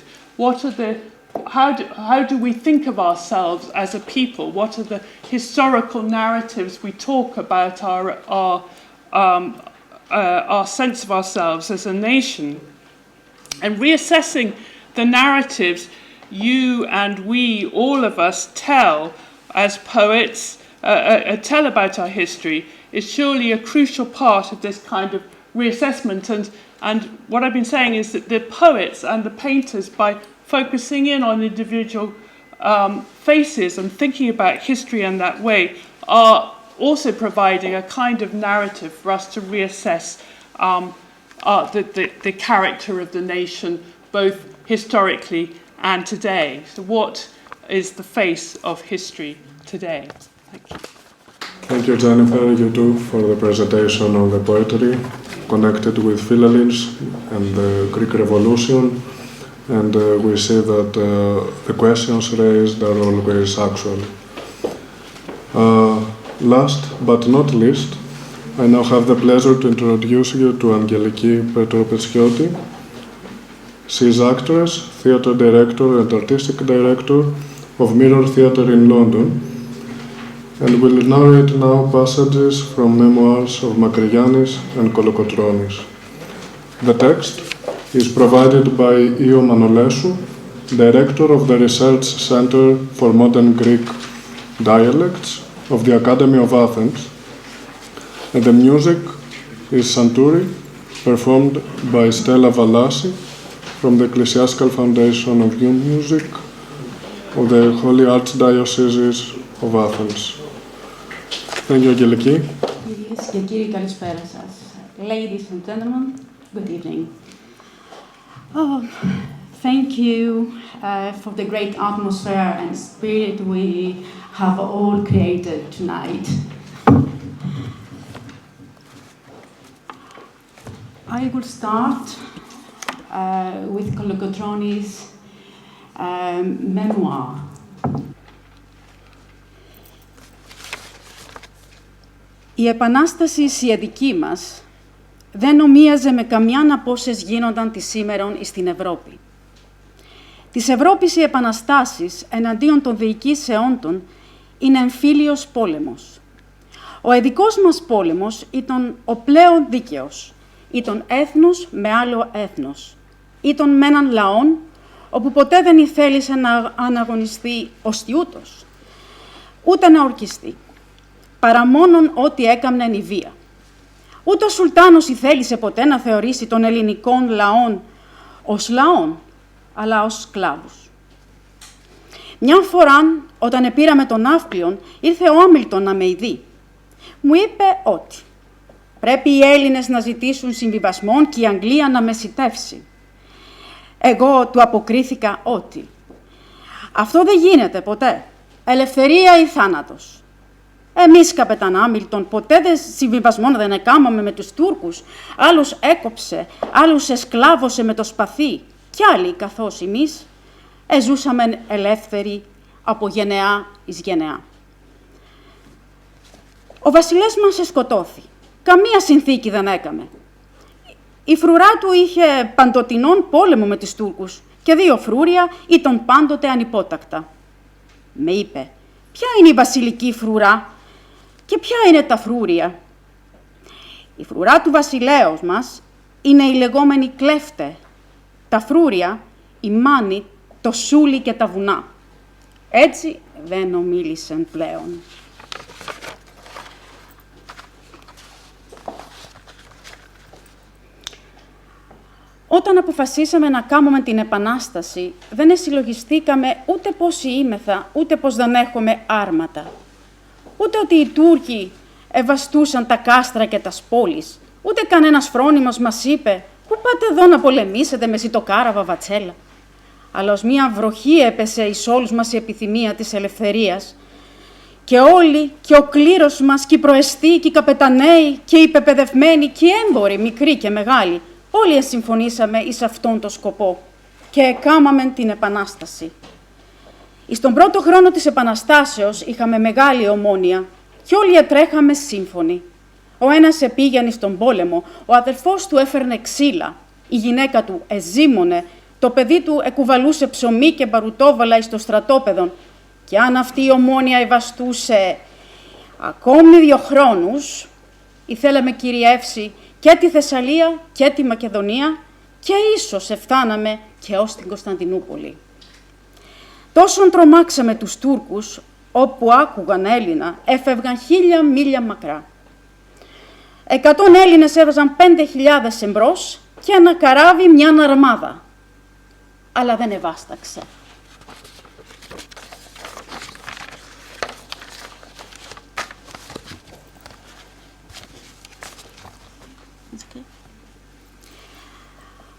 how do we think of ourselves as a people? What are the historical narratives we talk about our sense of ourselves as a nation? And reassessing the narratives you and we, all of us, tell as poets, tell about our history, is surely a crucial part of this kind of reassessment. And what I've been saying is that the poets and the painters, by focusing in on individual faces and thinking about history in that way, are also providing a kind of narrative for us to reassess the character of the nation, both historically and today. So what is the face of history today? Thank you. Thank you, Jennifer, you too, for the presentation on the poetry connected with phileλληνες and the Greek Revolution. And we see that the questions raised are always actual. Last but not least, I now have the pleasure to introduce you to Angeliki Petropetskioti. She is actress, theatre director and artistic director of Mirror Theatre in London, and will narrate now passages from memoirs of Makrigiannis and Kolokotronis. The text is provided by Io Manolesou, director of the Research Center for Modern Greek Dialects of the Academy of Athens, and the music is Santuri, performed by Stella Valasi from the Ecclesiastical Foundation of New Music of the Holy Archdiocese of Athens. Thank you, Angeliki. Κυρίες και κύριοι, καλησπέρα σας. Ladies and gentlemen, good evening. Thank you for the great atmosphere and spirit we have all created tonight. I will start with Kolokotronis' memoir. Η Επανάσταση η δική μας δεν ομοίαζε με καμιάν από όσες γίνονταν τη σήμερον στην Ευρώπη. Της Ευρώπης οι επαναστάσεις εναντίον των διοικήσεών των είναι εμφύλιος πόλεμος. Ο εδικός μας πόλεμος ήταν ο πλέον δίκαιος, ήταν έθνος με άλλο έθνος, ήταν με έναν λαόν όπου ποτέ δεν ήθελησε να αναγωνιστεί ο στιούτος, ούτε να ορκιστεί, παρά μόνον ό,τι έκαμνεν η βία. Ούτε ο Σουλτάνος ήθελησε ποτέ να θεωρήσει τον ελληνικών λαόν ως λαόν, αλλά ως σκλάβους. Μια φορά, όταν επήραμε τον Ναύπλιον, ήρθε ο Άμιλτον να με ειδεί. Μου είπε ότι πρέπει οι Έλληνες να ζητήσουν συμβιβασμόν και η Αγγλία να μεσητεύσει. Εγώ του αποκρίθηκα ότι αυτό δεν γίνεται ποτέ. Ελευθερία ή θάνατος. Εμείς, καπετάν Άμιλτον, ποτέ συμβιβασμόν δεν έκαμαμε με τους Τούρκους. Άλλους έκοψε, άλλους εσκλάβωσε με το σπαθί. Κι άλλοι, καθώς εμείς, ζούσαμε ελεύθεροι από γενεά εις γενεά. Ο βασιλεύς μας σκοτώθη. Καμία συνθήκη δεν έκαμε. Η φρουρά του είχε παντοτινόν πόλεμο με τους Τούρκους και 2 φρούρια ήταν πάντοτε ανυπότακτα. Με είπε, ποια είναι η βασιλική φρουρά και ποια είναι τα φρούρια. Η φρουρά του βασιλέως μας είναι η λεγόμενη κλέφτε. Τα φρούρια, η μάνη, το σούλι και τα βουνά. Έτσι δεν ομίλησαν πλέον. Όταν αποφασίσαμε να κάνουμε την Επανάσταση, δεν συλλογιστήκαμε ούτε πώς είμεθα, ούτε πώς δεν έχουμε άρματα. Ούτε ότι οι Τούρκοι ευαστούσαν τα κάστρα και τα πόλεις. Ούτε κανένας φρόνιμος μας είπε «Πού πάτε εδώ να πολεμήσετε με ζητοκάρα βαβατσέλα». Αλλά ως μία βροχή έπεσε εις όλους μας η επιθυμία της ελευθερίας. Και όλοι, και ο κλήρος μας, και οι προεστοί, και οι καπεταναίοι, και οι πεπαιδευμένοι, και οι έμποροι, μικροί και μεγάλοι, όλοι συμφωνήσαμε εις αυτόν τον σκοπό και έκαμαμε την Επανάσταση. Στον πρώτο χρόνο της Επαναστάσεως είχαμε μεγάλη ομόνοια και όλοι έτρέχαμε σύμφωνοι. Ο ένας επήγαινε στον πόλεμο, ο αδελφός του έφερνε ξύλα, η γυναίκα του εζήμωνε, το παιδί του εκουβαλούσε ψωμί και μπαρουτόβαλα εις το στρατόπεδο και αν αυτή η ομόνοια ευαστούσε ακόμη 2 χρόνους, ήθελαμε κυριεύσει και τη Θεσσαλία και τη Μακεδονία και ίσως εφτάναμε και ως την Κωνσταντινούπολη. Τόσον τρομάξαμε τους Τούρκους, όπου άκουγαν Έλληνα, έφευγαν 1000 μίλια μακρά. 100 Έλληνες έβαζαν 5.000 εμπρός και ένα καράβι μια αρμάδα. Αλλά δεν ευάσταξε.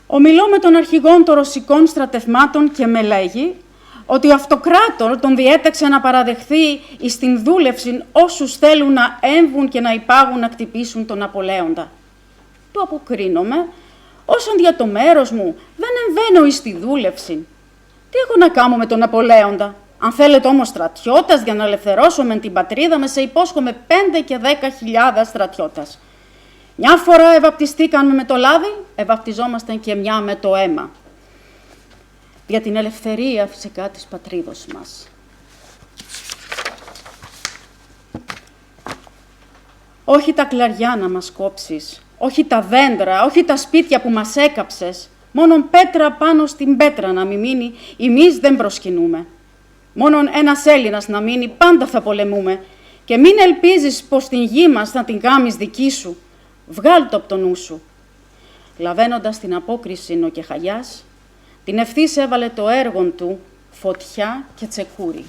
Ομιλώ με τον αρχηγό των ρωσικών στρατευμάτων και με λέγει ότι ο αυτοκράτορ τον διέταξε να παραδεχθεί στην δούλευση όσους θέλουν να έμβουν και να υπάγουν να χτυπήσουν τον Ναπολέοντα. Του αποκρίνομαι, όσον για το μέρος μου δεν εμβαίνω εις τη δούλευση. Τι έχω να κάνω με τον Ναπολέοντα? Αν θέλετε όμως στρατιώτας για να ελευθερώσουμε την πατρίδα με, σε υπόσχομαι 5 και 10.000 στρατιώτας. Μια φορά ευαπτιστήκαμε με το λάδι, ευαπτιζόμαστε και μια με το αίμα. Για την ελευθερία φυσικά της πατρίδος μας. Όχι τα κλαριά να μας κόψεις, όχι τα δέντρα, όχι τα σπίτια που μας έκαψες, μόνον πέτρα πάνω στην πέτρα να μην μείνει, εμείς δεν προσκυνούμε. Μόνον ένας Έλληνας να μείνει, πάντα θα πολεμούμε και μην ελπίζεις πως την γη μας θα την κάμεις δική σου. Βγάλ' το από το νου σου. Λαβαίνοντας την απόκριση ο Κεχαγιάς, την ευθύς έβαλε το έργο του φωτιά και τσεκούρι.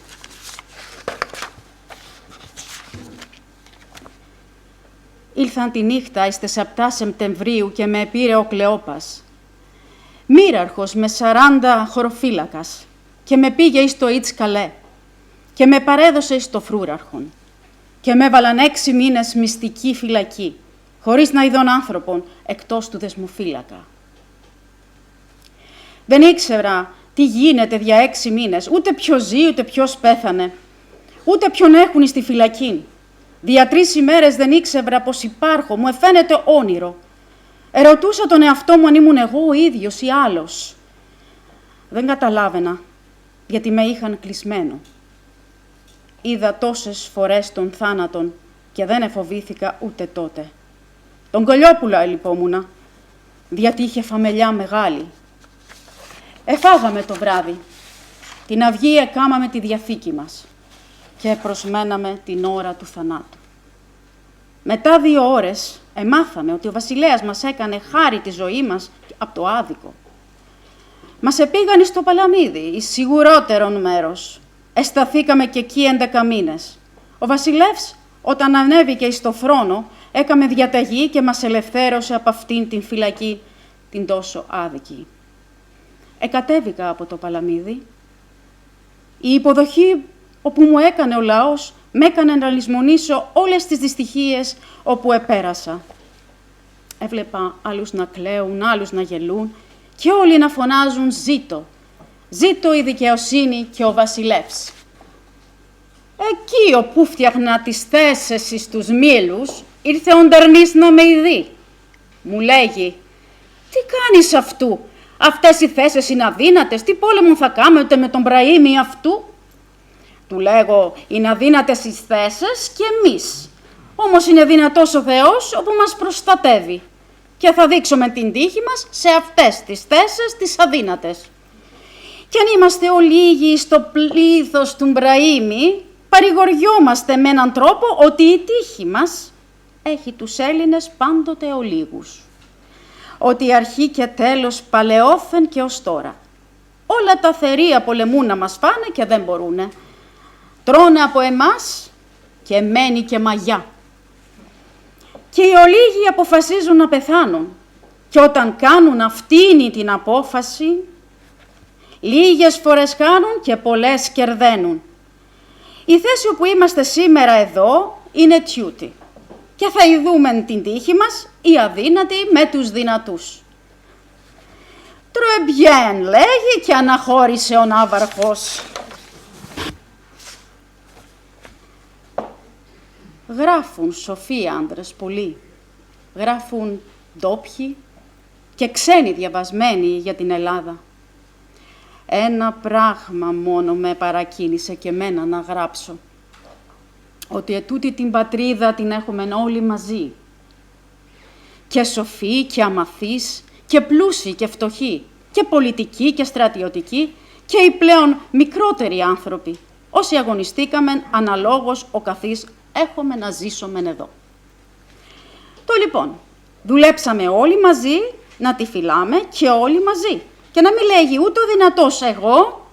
Ήλθαν τη νύχτα εις 7 Σεπτεμβρίου και με πήρε ο Κλεόπας, μοίραρχος με 40 χωροφύλακας, και με πήγε εις το Ιτς Καλέ και με παρέδωσε εις το φρούραρχον και με έβαλαν 6 μήνες μυστική φυλακή, χωρίς να ειδών άνθρωπον εκτός του δεσμοφύλακα. Δεν ήξερα τι γίνεται δια 6 μήνες, ούτε ποιος ζει, ούτε ποιος πέθανε, ούτε ποιον έχουν στη φυλακή. Δια 3 ημέρες δεν ήξερα πως υπάρχω, μου εφαίνεται όνειρο. Ερωτούσα τον εαυτό μου αν ήμουν εγώ ο ίδιος ή άλλος. Δεν καταλάβαινα, γιατί με είχαν κλεισμένο. Είδα τόσες φορές τον θάνατον και δεν εφοβήθηκα ούτε τότε. Τον Κολιόπουλα λυπόμουνα, διότι είχε φαμελιά μεγάλη. Εφάγαμε το βράδυ. Την αυγή εκάμαμε τη διαθήκη μας και προσμέναμε την ώρα του θανάτου. Μετά 2 ώρες εμάθαμε ότι ο βασιλέας μας έκανε χάρη τη ζωή μας από το άδικο. Μας επήγαν στο Παλαμίδι, εις σιγουρότερον μέρος. Εσταθήκαμε και εκεί 11 μήνες. Ο βασιλεύς, όταν ανέβηκε εις το θρόνο, έκαμε διαταγή και μας ελευθέρωσε από αυτήν την φυλακή, την τόσο άδικη. Εκατέβηκα από το Παλαμίδι. Η υποδοχή όπου μου έκανε ο λαός με έκανε να λησμονήσω όλες τις δυστυχίες όπου επέρασα. Έβλεπα άλλους να κλαίουν, άλλους να γελούν και όλοι να φωνάζουν «Ζήτω! Ζήτω η δικαιοσύνη και ο βασιλεύς!» Εκεί όπου φτιάχνα τις θέσεις στους μήλους, ήρθε ο Ντερνής να με ειδεί. Μου λέγει «Τι κάνεις αυτού? Αυτές οι θέσεις είναι αδύνατες, τι πόλεμο θα κάνετε με τον Μπραήμι αυτού?» Του λέγω «Είναι αδύνατες οι θέσεις και εμείς. Όμως είναι δυνατός ο Θεός όπου μας προστατεύει και θα δείξουμε την τύχη μας σε αυτές τις θέσεις τις αδύνατες. Και αν είμαστε ολίγοι στο πλήθος του Μπραήμι, παρηγοριόμαστε με έναν τρόπο ότι η τύχη μας έχει τους Έλληνες πάντοτε ολίγους. Ότι η αρχή και τέλος παλαιόθεν και ως τώρα. Όλα τα θερία πολεμούν να μας φάνε και δεν μπορούνε. Τρώνε από εμάς και μένει και μαγιά. Και οι ολίγοι αποφασίζουν να πεθάνουν. Και όταν κάνουν αυτήν την απόφαση, λίγες φορές χάνουν και πολλές κερδένουν. Η θέση όπου είμαστε σήμερα εδώ είναι τιούτη. Και θα ειδούμε την τύχη μας, οι αδύνατοι με τους δυνατούς. «Τρεμπιέν», λέγει και αναχώρησε ο ναύαρχος. Γράφουν σοφοί άντρες πολλοί, γράφουν ντόπιοι και ξένοι διαβασμένοι για την Ελλάδα. Ένα πράγμα μόνο με παρακίνησε και μένα να γράψω, ότι ετούτη την πατρίδα την έχουμε όλοι μαζί. Και σοφοί και αμαθείς και πλούσιοι και φτωχοί και πολιτικοί και στρατιωτικοί και οι πλέον μικρότεροι άνθρωποι, όσοι αγωνιστήκαμε αναλόγως ο καθής έχουμε να ζήσουμε εδώ. Το λοιπόν, δουλέψαμε όλοι μαζί να τη φυλάμε και όλοι μαζί και να μην λέγει ούτε ο δυνατός εγώ,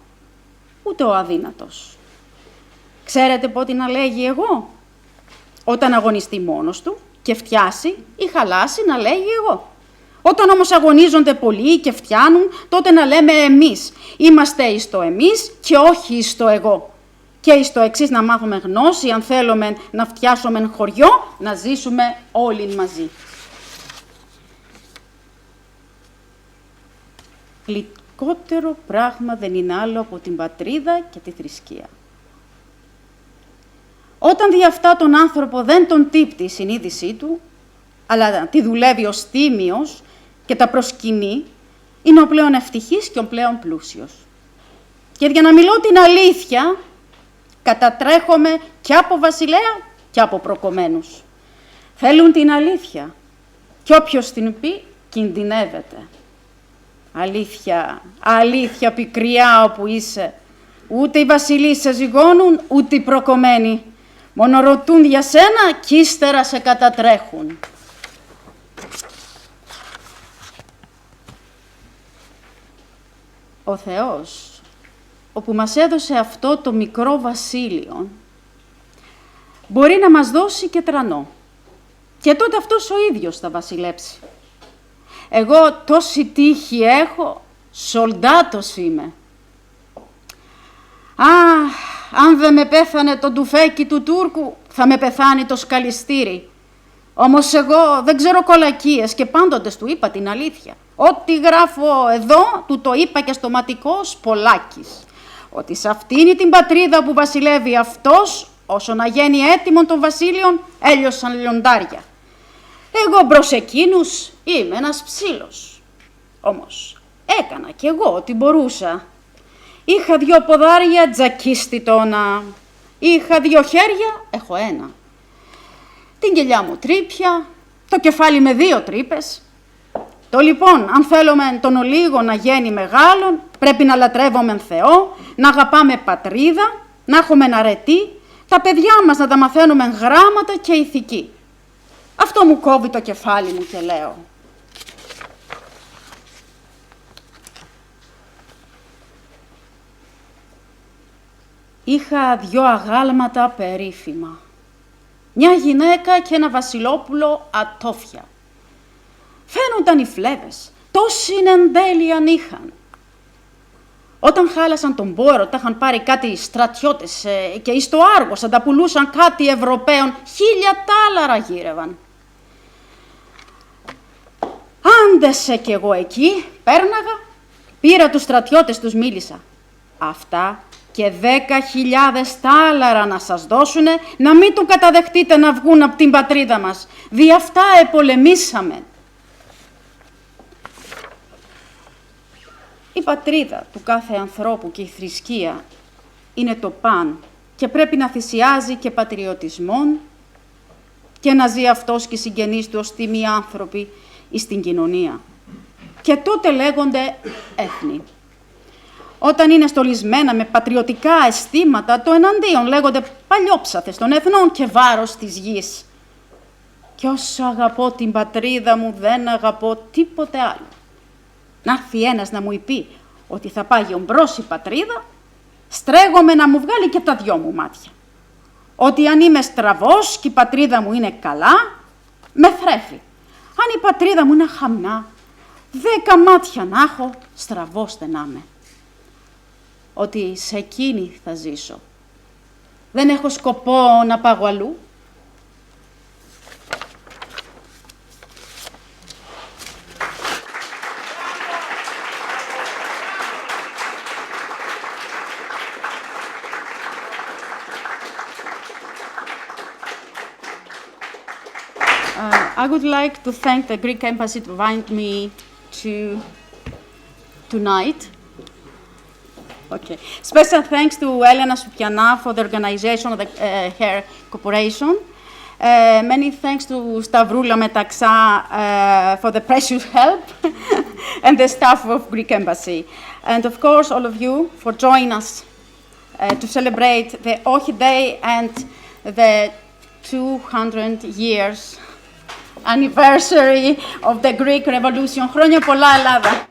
ούτε ο αδύνατος. Ξέρετε πότε να λέγει εγώ? Όταν αγωνιστεί μόνος του και φτιάσει ή χαλάσει να λέγει εγώ. Όταν όμως αγωνίζονται πολλοί και φτιάνουν, τότε να λέμε εμείς. Είμαστε εις το εμείς και όχι εις το εγώ. Και εις το εξής να μάθουμε γνώση, αν θέλουμε να φτιάσουμε χωριό, να ζήσουμε όλοι μαζί. Γλυκότερο πράγμα δεν είναι άλλο από την πατρίδα και τη θρησκεία. Όταν δι' αυτά τον άνθρωπο δεν τον τύπτει η συνείδησή του, αλλά τη δουλεύει ως τίμιος και τα προσκυνεί, είναι ο πλέον ευτυχής και ο πλέον πλούσιος. Και για να μιλώ την αλήθεια, κατατρέχομαι και από βασιλέα και από προκομμένους. Θέλουν την αλήθεια και όποιος την πει κινδυνεύεται. Αλήθεια, αλήθεια πικριά όπου είσαι. Ούτε οι βασιλείς σε ζυγώνουν, ούτε οι προκομμένοι. Μόνο ρωτούν για σένα κι ύστερα σε κατατρέχουν. Ο Θεός, όπου μας έδωσε αυτό το μικρό βασίλειο, μπορεί να μας δώσει και τρανό. Και τότε αυτός ο ίδιος θα βασιλέψει. Εγώ τόση τύχη έχω, σολντάτος είμαι. Αν δεν με πέθανε το τουφέκι του Τούρκου, θα με πεθάνει το σκαλιστήρι. Όμως εγώ δεν ξέρω κολακίες και πάντοτε του είπα την αλήθεια. Ό,τι γράφω εδώ, του το είπα και στο ματικός Πολάκης. Ότι σε αυτήν την πατρίδα που βασιλεύει αυτός, όσο να γίνει έτοιμον των βασίλειων, έλειωσαν λιοντάρια. Εγώ μπρος εκείνους είμαι ένας ψήλος. Όμως έκανα κι εγώ ό,τι μπορούσα. Είχα 2 ποδάρια, τζακίστη τόνα. Είχα 2 χέρια, έχω 1. Την κοιλιά μου τρύπια, το κεφάλι με 2 τρύπες. Το λοιπόν, αν θέλουμε τον ολίγο να γίνει μεγάλον, πρέπει να λατρεύουμε Θεό, να αγαπάμε πατρίδα, να έχουμε αρετή, τα παιδιά μας να τα μαθαίνουμε γράμματα και ηθική. Αυτό μου κόβει το κεφάλι μου και λέω. Είχα 2 αγάλματα περίφημα. Μια γυναίκα και ένα βασιλόπουλο ατόφια. Φαίνονταν οι φλέβες, τόση εντέλειαν είχαν. Όταν χάλασαν τον πόρο, τα είχαν πάρει κάτι στρατιώτες και εις το Άργος τα πουλούσαν κάτι Ευρωπαίων, 1000 τάλαρα γύρευαν. Άντεσε κι εγώ εκεί, πέρναγα, πήρα τους στρατιώτες, τους μίλησα. Αυτά και 10.000 τάλαρα να σας δώσουνε, να μην τον καταδεχτείτε να βγουν από την πατρίδα μας. Δι' αυτά επολεμήσαμε. Η πατρίδα του κάθε ανθρώπου και η θρησκεία είναι το παν και πρέπει να θυσιάζει και πατριωτισμόν και να ζει αυτός και οι συγγενείς του ως τίμοι άνθρωποι εις την κοινωνία. Και τότε λέγονται έθνη. Όταν είναι στολισμένα με πατριωτικά αισθήματα, το εναντίον λέγονται παλιόψαθες των εθνών και βάρος της γης. Και όσο αγαπώ την πατρίδα μου, δεν αγαπώ τίποτε άλλο. Να έρθει ένας να μου πει ότι θα πάει μπρος η πατρίδα, στρέγομαι να μου βγάλει και τα 2 μου μάτια. Ότι αν είμαι στραβός και η πατρίδα μου είναι καλά, με θρέφει. Αν η πατρίδα μου είναι χαμνά, 10 μάτια να έχω, στραβός δεν είμαι. Ότι σε εκείνη θα ζήσω. Δεν έχω σκοπό να πάω αλλού. I would like to thank the Greek Embassy to invite me to tonight. Okay. Special thanks to Elena Soupiana for the organization of her cooperation. Many thanks to Stavroula Metaxa for the precious help and the staff of Greek Embassy. And of course, all of you for joining us to celebrate the Ochi Day and the 200 years anniversary of the Greek Revolution. Χρόνια πολλά, Ελλάδα!